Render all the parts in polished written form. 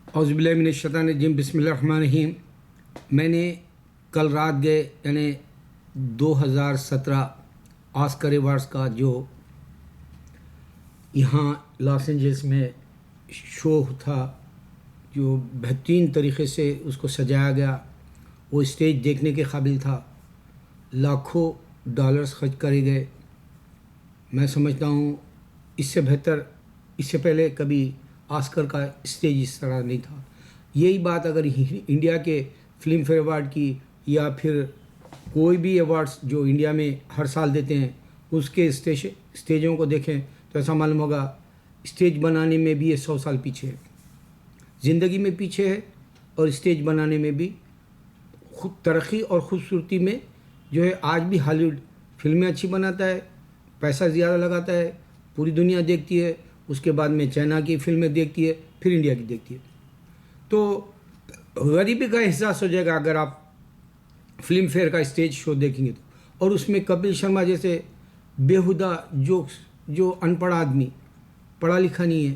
اعوذ باللہ من الشیطان الرجیم، بسم اللہ الرحمن الرحیم۔ میں نے کل رات گئے یعنی 2017 آسکر ایوارڈز کا جو یہاں لاس اینجلس میں شو تھا، جو بہترین طریقے سے اس کو سجایا گیا، وہ اسٹیج دیکھنے کے قابل تھا۔ لاکھوں ڈالرز خرچ کرے گئے۔ میں سمجھتا ہوں اس سے بہتر اس سے پہلے کبھی آسکر کا اسٹیج اس طرح نہیں تھا۔ یہی بات اگر انڈیا کے فلم فیئر ایوارڈ کی یا پھر کوئی بھی ایوارڈز جو انڈیا میں ہر سال دیتے ہیں اس کے اسٹیجوں کو دیکھیں تو ایسا معلوم ہوگا اسٹیج بنانے میں بھی یہ 100 سال پیچھے ہے، زندگی میں پیچھے ہے، اور اسٹیج بنانے میں بھی خود ترقی اور خوبصورتی میں جو ہے آج بھی ہالی ووڈ فلمیں اچھی بناتا ہے، پیسہ زیادہ لگاتا ہے، پوری دنیا دیکھتی ہے، اس کے بعد میں چائنا کی فلمیں دیکھتی ہے، پھر انڈیا کی دیکھتی ہے۔ تو غریبی کا احساس ہو جائے گا اگر آپ فلم فیئر کا اسٹیج شو دیکھیں گے تو، اور اس میں کپل شرما جیسے بیہودہ جوکس، جو ان پڑھ آدمی پڑھا لکھا نہیں ہے،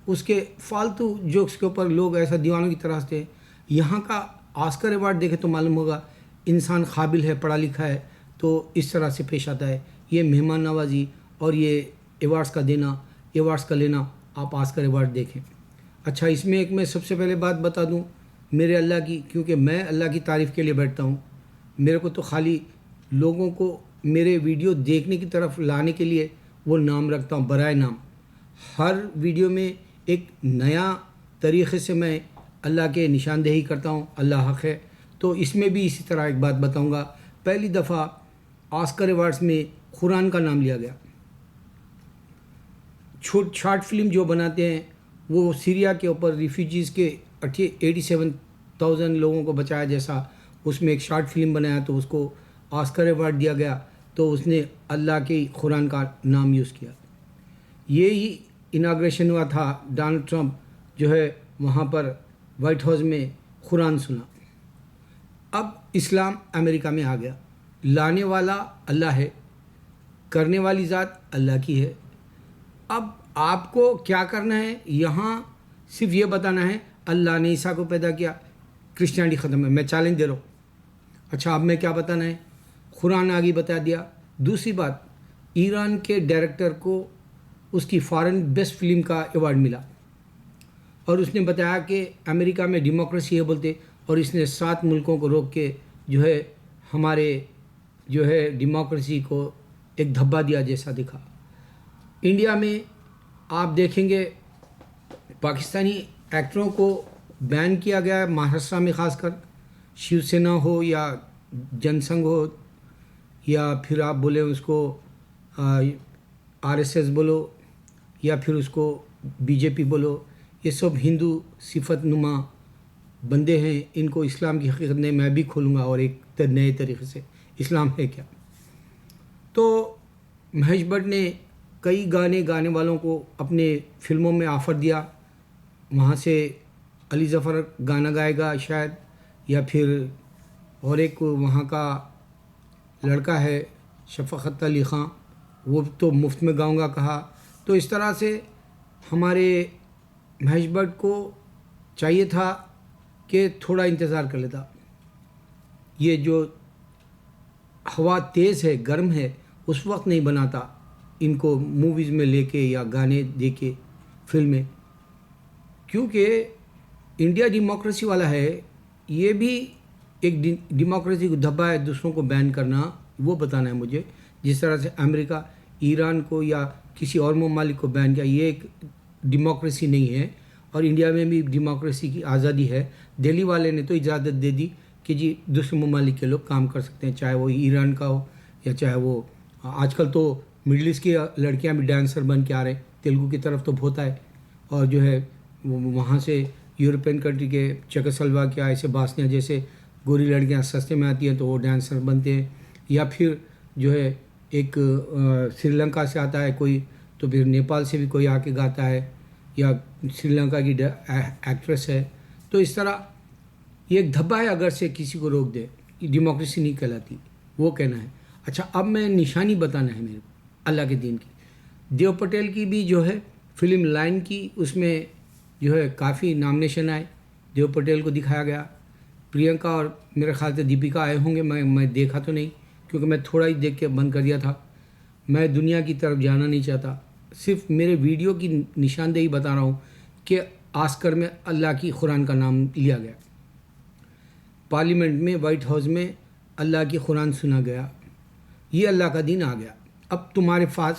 اس کے فالتو جوکس کے اوپر لوگ ایسا دیوانوں کی طرح سے۔ یہاں کا آسکر ایوارڈ دیکھے تو معلوم ہوگا انسان قابل ہے، پڑھا لکھا ہے، تو اس طرح سے پیش آتا ہے۔ یہ مہمان نوازی اور یہ ایوارڈز کا دینا، ایوارڈز کا لینا، آپ آسکر ایوارڈ دیکھیں۔ اچھا، اس میں ایک میں سب سے پہلے بات بتا دوں میرے اللہ کی، کیونکہ میں اللہ کی تعریف کے لیے بیٹھتا ہوں۔ میرے کو تو خالی لوگوں کو میرے ویڈیو دیکھنے کی طرف لانے کے لیے وہ نام رکھتا ہوں، برائے نام۔ ہر ویڈیو میں ایک نیا طریقے سے میں اللہ کے نشاندہی کرتا ہوں، اللہ حق ہے۔ تو اس میں بھی اسی طرح ایک بات بتاؤں گا۔ پہلی دفعہ آسکر ایوارڈز میں قرآن کا نام لیا گیا۔ شارٹ فلم جو بناتے ہیں وہ سیریا کے اوپر ریفیوجیز کے 87,000 لوگوں کو بچایا جیسا، اس میں ایک شارٹ فلم بنایا تو اس کو آسکر ایوارڈ دیا گیا، تو اس نے اللہ کے قرآن کا نام یوز کیا۔ یہی اناگریشن ہوا تھا، ڈونلڈ ٹرمپ جو ہے وہاں پر وائٹ ہاؤس میں قرآن سنا۔ اب اسلام امریکہ میں آ گیا۔ لانے والا اللہ ہے، کرنے والی ذات اللہ کی ہے۔ اب آپ کو کیا کرنا ہے؟ یہاں صرف یہ بتانا ہے اللہ نے عیسیٰ کو پیدا کیا، کرسچینٹی ختم ہے۔ میں چیلنج دے رہا ہوں۔ اچھا، اب میں کیا بتانا ہے؟ قرآن آگے بتا دیا۔ دوسری بات، ایران کے ڈائریکٹر کو اس کی فارن بیسٹ فلم کا ایوارڈ ملا، اور اس نے بتایا کہ امریکہ میں ڈیموکریسی ہے بولتے، اور اس نے 7 ملکوں کو روک کے جو ہے ہمارے جو ہے ڈیموکریسی کو ایک دھبا دیا جیسا دکھا۔ انڈیا میں آپ دیکھیں گے پاکستانی ایکٹروں کو بین کیا گیا ہے، مہاراشٹرا میں خاص کر، شیو سینا ہو یا جن سنگھ ہو، یا پھر آپ بولیں اس کو RSS بولو، یا پھر اس کو BJP بولو۔ یہ سب ہندو صفت نما بندے ہیں، ان کو اسلام کی حقیقت نے میں بھی کھولوں گا، اور ایک نئے طریقے سے اسلام ہے کیا۔ تو مہیش بھٹ نے کئی گانے والوں کو اپنے فلموں میں آفر دیا، وہاں سے علی ظفر گانا گائے گا شاید، یا پھر اور ایک وہاں کا لڑکا ہے شفقت علی خان، وہ تو مفت میں گاؤں گا کہا۔ تو اس طرح سے ہمارے مہیش بھٹ کو چاہیے تھا کہ تھوڑا انتظار کر لیتا۔ یہ جو ہوا تیز ہے، گرم ہے، اس وقت نہیں بناتا ان کو موویز میں لے کے یا گانے دے کے فلمیں، کیونکہ انڈیا ڈیموکریسی والا ہے۔ یہ بھی ایک ڈیموکریسی کو دھبا ہے، دوسروں کو بین کرنا، وہ بتانا ہے مجھے۔ جس طرح سے امریکہ ایران کو یا کسی اور ممالک کو بین کیا، یہ ایک ڈیموکریسی نہیں ہے۔ اور انڈیا میں بھی ڈیموکریسی کی آزادی ہے۔ دہلی والے نے تو اجازت دے دی کہ جی دوسرے ممالک کے لوگ کام کر سکتے ہیں، چاہے وہ ایران کا ہو یا چاہے وہ آج کل تو مڈل ایسٹ کی لڑکیاں بھی ڈانسر بن کے آ رہے ہیں، تیلگو کی طرف تو بہت آئے، اور جو ہے وہاں سے یورپین کنٹری کے چیکوسلواکیا، ایسے باسنیا جیسے گوری لڑکیاں سستے میں آتی ہیں تو وہ ڈانسر بنتے ہیں، یا پھر جو ہے ایک سری لنکا سے آتا ہے کوئی، تو پھر نیپال سے بھی کوئی آ کے گاتا ہے، یا سری لنکا کی ایکٹریس ہے۔ تو اس طرح یہ ایک دھبا ہے، اگر سے کسی کو روک دے، یہ ڈیموکریسی نہیں کہلاتی، وہ کہنا ہے۔ اچھا، اب میں نشانی بتانا ہے میرے کو اللہ کے دین کی۔ دیو پٹیل کی بھی جو ہے فلم لائن کی، اس میں جو ہے کافی نامنیشن آئے. دیو پٹیل کو دکھایا گیا, پرینکا اور میرے خیال سے دیپیکا آئے ہوں گے, میں دیکھا تو نہیں کیونکہ میں تھوڑا ہی دیکھ کے بند کر دیا تھا. میں دنیا کی طرف جانا نہیں چاہتا, صرف میرے ویڈیو کی نشاندہی بتا رہا ہوں کہ آسکر میں اللہ کی قرآن کا نام لیا گیا, پارلیمنٹ میں وائٹ ہاؤس میں اللہ کی قرآن سنا گیا. یہ اللہ کا دین آ گیا. اب تمہارے پاس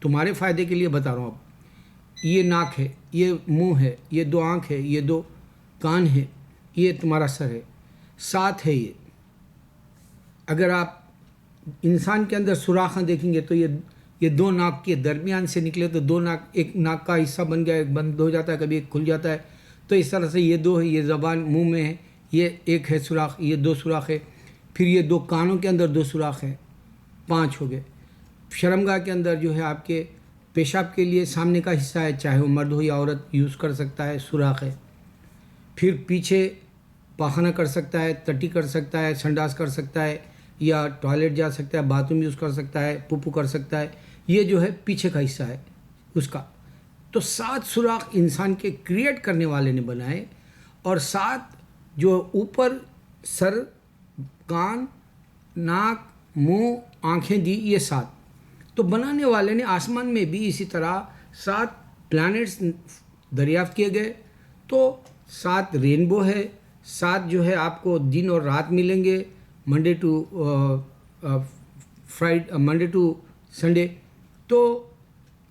تمہارے فائدے کے لیے بتا رہا ہوں. اب یہ ناک ہے, یہ منہ ہے, یہ 2 آنکھ ہے, یہ 2 کان ہے, یہ تمہارا سر ہے, 7 ہے. اگر آپ انسان کے اندر سوراخاں دیکھیں گے تو یہ 2 ناک کے درمیان سے نکلے تو 2 ناک, ایک ناک کا حصہ بن گیا, ایک بند ہو جاتا ہے, کبھی ایک کھل جاتا ہے. تو اس طرح سے یہ 2 ہے. یہ زبان منہ میں ہے, یہ ایک ہے سوراخ, یہ 2 سوراخ ہے. پھر یہ 2 کانوں کے اندر 2 سوراخ ہے, 5 ہو گئے. شرمگاہ کے اندر جو ہے آپ کے پیشاب کے لیے سامنے کا حصہ ہے, چاہے وہ مرد ہو یا عورت یوز کر سکتا ہے, سوراخ ہے. پھر پیچھے پاخانہ کر سکتا ہے, ٹٹی کر سکتا ہے, سنڈاس کر سکتا ہے, یا ٹوائلٹ جا سکتا ہے, باتھ روم یوز کر سکتا ہے, پوپو کر سکتا ہے. یہ جو ہے پیچھے کا حصہ ہے اس کا. تو 7 سوراخ انسان کے کریٹ کرنے والے نے بنائے, اور 7 جو اوپر سر, کان, ناک, منہ, آنکھیں دی, یہ 7. تو بنانے والے نے آسمان میں بھی اسی طرح 7 پلانٹس دریافت کیے گئے. تو 7 رینبو ہے, 7 جو ہے آپ کو دن اور رات ملیں گے, منڈے ٹو سنڈے. تو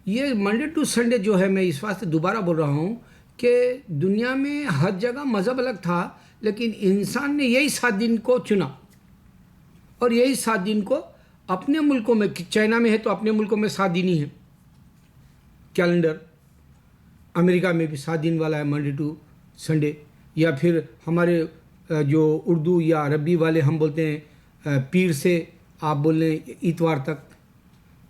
یہ منڈے ٹو سنڈے جو ہے, میں اس واسطے دوبارہ بول رہا ہوں کہ دنیا میں ہر جگہ مذہب الگ تھا, لیکن انسان نے یہی 7 دن کو چنا, اور یہی 7 دن کو اپنے ملکوں میں, چائنا میں ہے تو اپنے ملکوں میں 7 دن ہی ہے کیلنڈر. امریکہ میں بھی 7 دن والا ہے, منڈے ٹو سنڈے. یا پھر ہمارے جو اردو یا عربی والے ہم بولتے ہیں پیر سے آپ بول لیں اتوار تک.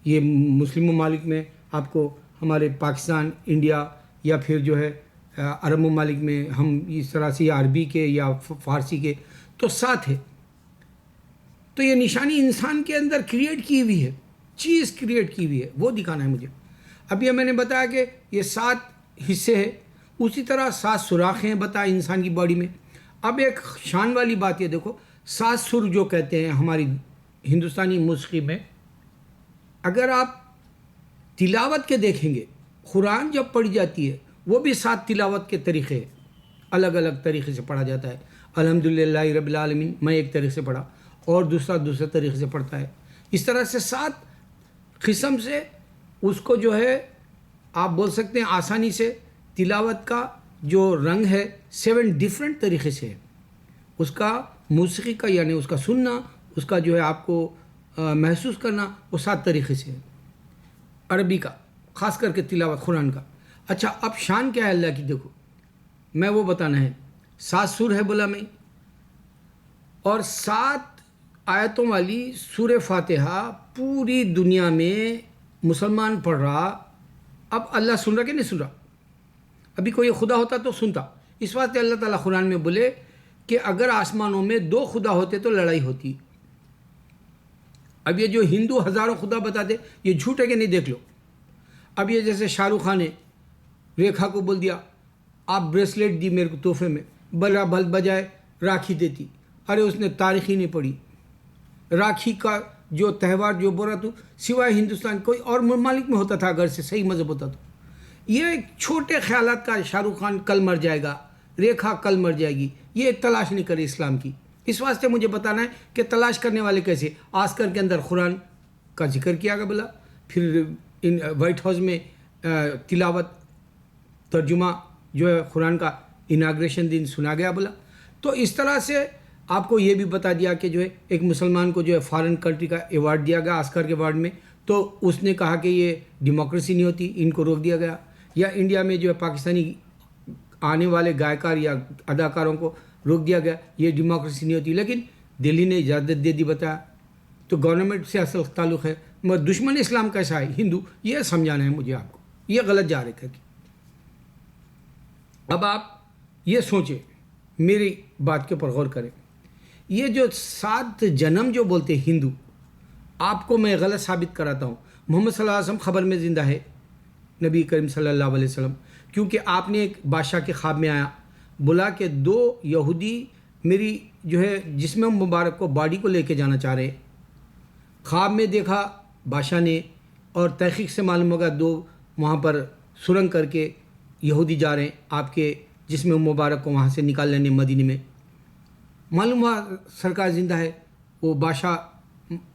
یہ مسلم ممالک میں آپ کو, ہمارے پاکستان, انڈیا, یا پھر جو ہے عرب ممالک میں ہم اس طرح سے, یا عربی کے یا فارسی کے, تو 7 ہے. تو یہ نشانی انسان کے اندر کریٹ کی ہوئی ہے, چیز کریٹ کی ہوئی ہے, وہ دکھانا ہے مجھے. اب یہ میں نے بتایا کہ یہ 7 حصے ہیں, اسی طرح 7 سوراخ ہیں بتایا انسان کی باڈی میں. اب ایک شان والی بات یہ دیکھو, 7 سر جو کہتے ہیں ہماری ہندوستانی موسیقی میں, اگر آپ تلاوت کے دیکھیں گے, قرآن جب پڑھی جاتی ہے وہ بھی 7 تلاوت کے طریقے ہیں, الگ الگ طریقے سے پڑھا جاتا ہے. الحمدللہ رب العالمین میں ایک طریقے سے پڑھا, اور دوسرے طریقے سے پڑھتا ہے. اس طرح سے 7 قسم سے اس کو جو ہے آپ بول سکتے ہیں آسانی سے, تلاوت کا جو رنگ ہے 7 ڈیفرنٹ طریقے سے ہے. اس کا موسیقی کا, یعنی اس کا سننا, اس کا جو ہے آپ کو محسوس کرنا, وہ 7 طریقے سے ہے. عربی کا خاص کر کے تلاوت قرآن کا. اچھا, اب شان کیا ہے اللہ کی دیکھو, میں وہ بتانا ہے. 7 سور ہے بولا میں, اور 7 آیتوں والی سورہ فاتحہ پوری دنیا میں مسلمان پڑھ رہا. اب اللہ سن رہا کہ نہیں سن رہا؟ ابھی کوئی خدا ہوتا تو سنتا. اس واسطے اللہ تعالیٰ قرآن میں بولے کہ اگر آسمانوں میں 2 خدا ہوتے تو لڑائی ہوتی. اب یہ جو ہندو ہزاروں خدا بتاتے, یہ جھوٹ ہے کہ نہیں, دیکھ لو. اب یہ جیسے شاہ رخ خان نے ریکھا کو بول دیا آپ بریسلیٹ دی میرے کو تحفے میں, بلا بھل بجائے راکھی دیتی. ارے اس نے تاریخ ہی نہیں پڑھی. راکھی کا جو تہوار جو بول رہا تو سوائے ہندوستان کوئی اور ممالک میں ہوتا تھا اگر سے صحیح مذہب ہوتا تو. یہ ایک چھوٹے خیالات کا, شاہ رخ خان کل مر جائے گا, ریکھا کل مر جائے گی, یہ تلاش نہیں کرے اسلام کی. اس واسطے مجھے بتانا ہے کہ تلاش کرنے والے کیسے. آسکر کے اندر قرآن کا ذکر کیا گیا بلا, پھر وائٹ ہاؤس میں تلاوت ترجمہ جو ہے قرآن کا اناگریشن دن سنا گیا بلا. تو اس طرح سے آپ کو یہ بھی بتا دیا کہ جو ہے ایک مسلمان کو جو ہے فارن کنٹری کا ایوارڈ دیا گیا آسکر کے ایوارڈ میں, تو اس نے کہا کہ یہ ڈیموکریسی نہیں ہوتی, ان کو روک دیا گیا. یا انڈیا میں جو ہے پاکستانی آنے والے گائیکار یا اداکاروں کو روک دیا گیا, یہ ڈیموکریسی نہیں ہوتی. لیکن دلی نے اجازت دے دی بتایا. تو گورنمنٹ سے اصل تعلق ہے, مگر دشمن اسلام کیسا ہے ہندو, یہ سمجھانا ہے مجھے آپ کو, یہ غلط جا رہے کہ. اب آپ یہ سوچیں, میری بات کے اوپر غور کریں. یہ جو 7 جنم جو بولتے ہیں ہندو, آپ کو میں غلط ثابت کراتا ہوں. محمد صلی اللہ علیہ وسلم خبر میں زندہ ہے, نبی کریم صلی اللہ علیہ وسلم. کیونکہ آپ نے ایک بادشاہ کے خواب میں آیا، بولا کہ 2 یہودی میری جو ہے جسم مبارک کو باڈی کو لے کے جانا چاہ رہے. خواب میں دیکھا بادشاہ نے، اور تحقیق سے معلوم ہوگا 2 وہاں پر سرنگ کر کے یہودی جا رہے ہیں آپ کے جسم مبارک کو وہاں سے نکال لینے مدینے میں. معلوم ہوا سرکار زندہ ہے. وہ بادشاہ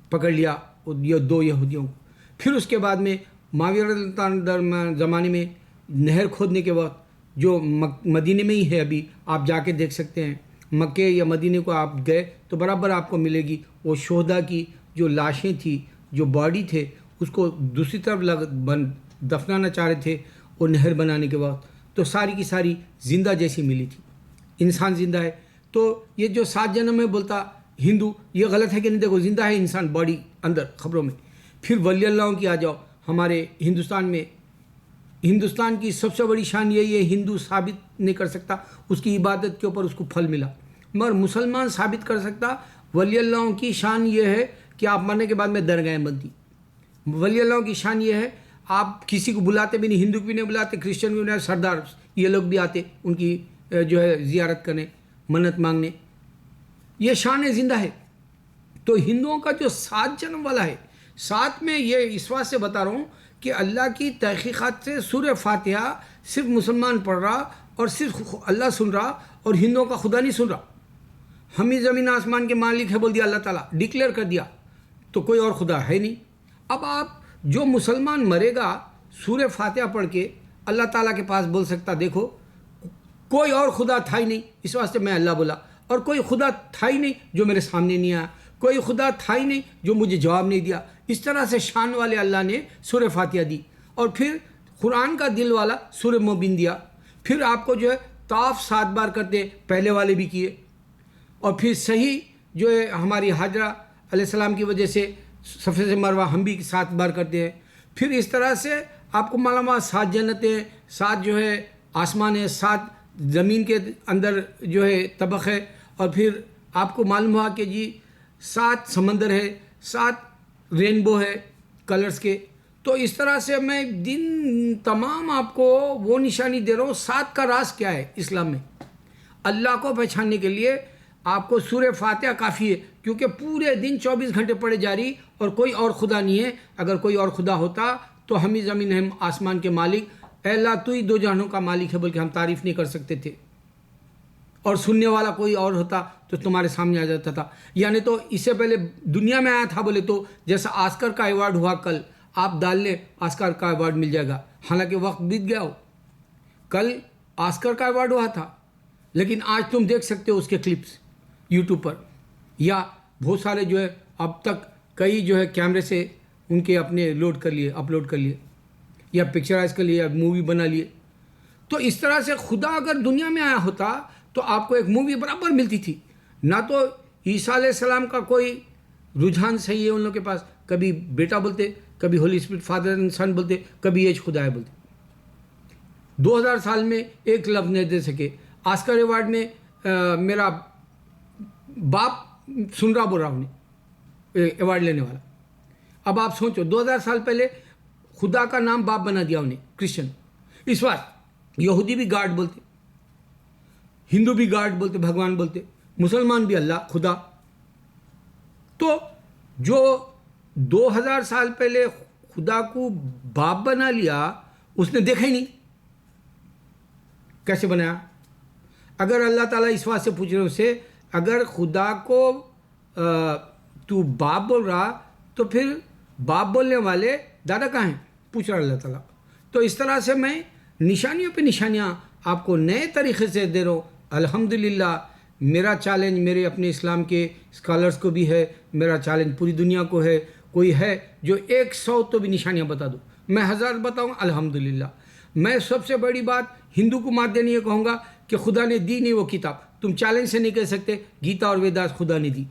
پکڑ لیا یہ 2 یہودیوں کو. پھر اس کے بعد میں معاویہ رضی اللہ عنہ زمانے میں نہر کھودنے کے وقت، جو مدینے میں ہی ہے، ابھی آپ جا کے دیکھ سکتے ہیں، مکے یا مدینے کو آپ گئے تو برابر آپ کو ملے گی وہ شہداء کی جو لاشیں تھیں، جو باڈی تھے، اس کو دوسری طرف دفنانا چاہ رہے تھے وہ نہر بنانے کے وقت، تو ساری کی ساری زندہ جیسی ملی تھی. انسان زندہ ہے. تو یہ جو 7 جنم میں بولتا ہندو، یہ غلط ہے کہ نہیں؟ دیکھو زندہ ہے انسان باڈی اندر خبروں میں. پھر ولی اللہ کی آ جاؤ. ہمارے ہندوستان میں، ہندوستان کی سب سے بڑی شان یہی ہے، ہندو ثابت نہیں کر سکتا اس کی عبادت کے اوپر اس کو پھل ملا، مگر مسلمان ثابت کر سکتا. ولی اللہ کی شان یہ ہے کہ آپ مرنے کے بعد میں درگاہیں بنتی. ولی اللہ کی شان یہ ہے آپ کسی کو بلاتے بھی نہیں، ہندو کو بھی نہیں بلاتے، کرسچن کو بھی نہیں، سردار یہ لوگ بھی آتے ان کی جو ہے زیارت کرنے، منت مانگنے. یہ شان زندہ ہے. تو ہندوؤں کا جو 7 جنم والا ہے، 7 میں یہ اس بات سے بتا رہا ہوں کہ اللہ کی تحقیقات سے سورہ فاتحہ صرف مسلمان پڑھ رہا اور صرف اللہ سن رہا، اور ہندوؤں کا خدا نہیں سن رہا. ہم ہی زمین آسمان کے مالک ہے بول دیا اللہ تعالیٰ، ڈکلیئر کر دیا، تو کوئی اور خدا ہے نہیں. اب آپ جو مسلمان مرے گا سورہ فاتحہ پڑھ کے اللہ تعالیٰ کے پاس بول سکتا دیکھو کوئی اور خدا تھا ہی نہیں، اس واسطے میں اللہ بولا، اور کوئی خدا تھا ہی نہیں جو میرے سامنے نہیں آیا، کوئی خدا تھا ہی نہیں جو مجھے جواب نہیں دیا. اس طرح سے شان والے اللہ نے سورہ فاتحہ دی، اور پھر قرآن کا دل والا سورہ مومن دیا. پھر آپ کو جو ہے طواف 7 بار کرتے، پہلے والے بھی کیے. اور پھر صحیح جو ہے ہماری حاجرہ علیہ السلام کی وجہ سے صفا سے مروہ ہم بھی 7 بار کرتے ہیں. پھر اس طرح سے آپ کو معلوم ہوا 7 جنتیں، 7 جو ہے آسمان ہے، 7 زمین کے اندر جو ہے طبق ہے، اور پھر آپ کو معلوم ہوا کہ جی 7 سمندر ہے، 7 رینبو ہے کلرز کے. تو اس طرح سے میں دن تمام آپ کو وہ نشانی دے رہا ہوں. 7 کا راز کیا ہے اسلام میں؟ اللہ کو پہچاننے کے لیے آپ کو سورہ فاتحہ کافی ہے، کیونکہ پورے دن 24 گھنٹے پڑھے جا رہی، اور کوئی اور خدا نہیں ہے. اگر کوئی اور خدا ہوتا تو ہم ہی زمین ہم آسمان کے مالک، اے اللہ تو ہی 2 جہانوں کا مالک ہے بول کے ہم تعریف نہیں کر سکتے تھے. اور سننے والا کوئی اور ہوتا تو تمہارے سامنے آ جاتا تھا. یعنی تو اس سے پہلے دنیا میں آیا تھا بولے تو جیسا آسکر کا ایوارڈ ہوا کل، آپ ڈال لیں آسکر کا ایوارڈ مل جائے گا، حالانکہ وقت بیت گیا ہو. کل آسکر کا ایوارڈ ہوا تھا، لیکن آج تم دیکھ سکتے ہو اس کے کلپس یوٹیوب پر، یا بہت سارے جو ہے اب تک کئی جو ہے کیمرے سے ان کے اپنے اپلوڈ کر لیے، یا پکچرائز کر لیے، یا مووی بنا لیے. تو اس طرح سے خدا اگر دنیا میں آیا ہوتا تو آپ کو ایک مووی برابر ملتی تھی. نہ تو عیسیٰ علیہ السلام کا کوئی رجحان صحیح ہے ان لوگوں کے پاس، کبھی بیٹا بولتے، کبھی ہولی اسپرٹ فادر اینڈ سن بولتے، کبھی ایج خدا ہے بولتے. 2000 سال میں ایک لفظ نہیں دے سکے. آسکر ایوارڈ میں میرا باپ سن رہا بول رہا ہوں ایوارڈ لینے والا. اب آپ سوچو 2000 سال پہلے خدا کا نام باپ بنا دیا انہیں کرسچن. اس وقت یہودی بھی گاڈ بولتے، ہندو بھی گاڈ بولتے، بھگوان بولتے، مسلمان بھی اللہ خدا. تو جو 2000 سال پہلے خدا کو باپ بنا لیا اس نے دیکھا ہی نہیں کیسے بنایا. اگر اللہ تعالیٰ اس بات سے پوچھ رہے اس سے، اگر خدا کو تو باپ بول رہا تو پھر باپ بولنے والے دادا کہاں ہیں؟ پوچھ رہا اللہ تعالیٰ. تو اس طرح سے میں نشانیوں پہ نشانیاں آپ کو نئے طریقے سے دے رہا ہوں. الحمدللہ میرا چیلنج میرے اپنے اسلام کے اسکالرس کو بھی ہے، میرا چیلنج پوری دنیا کو ہے. کوئی ہے جو 100 تو بھی نشانیاں بتا دو، میں 1000 بتاؤں الحمدللہ. میں سب سے بڑی بات ہندو کو مات دینے یہ کہوں گا کہ خدا نے دی نہیں وہ کتاب. تم چیلنج سے نہیں کہہ سکتے گیتا اور ویداس خدا نے دی.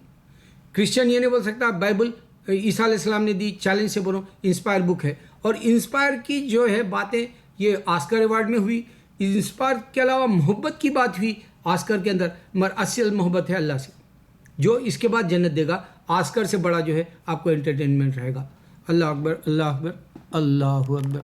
کرسچن یہ نہیں بول سکتا بائبل عیسیٰ علیہ السلام نے دی. چیلنج سے بولو انسپائر بک ہے، اور انسپائر کی جو ہے باتیں یہ آسکر ایوارڈ میں ہوئی. انسپائر کے علاوہ محبت کی بات ہوئی آسکر کے اندر، مگر اصل محبت ہے اللہ سے جو اس کے بعد جنت دے گا. آسکر سے بڑا جو ہے آپ کو انٹرٹینمنٹ رہے گا. اللہ اکبر، اللہ اکبر، اللہ اکبر.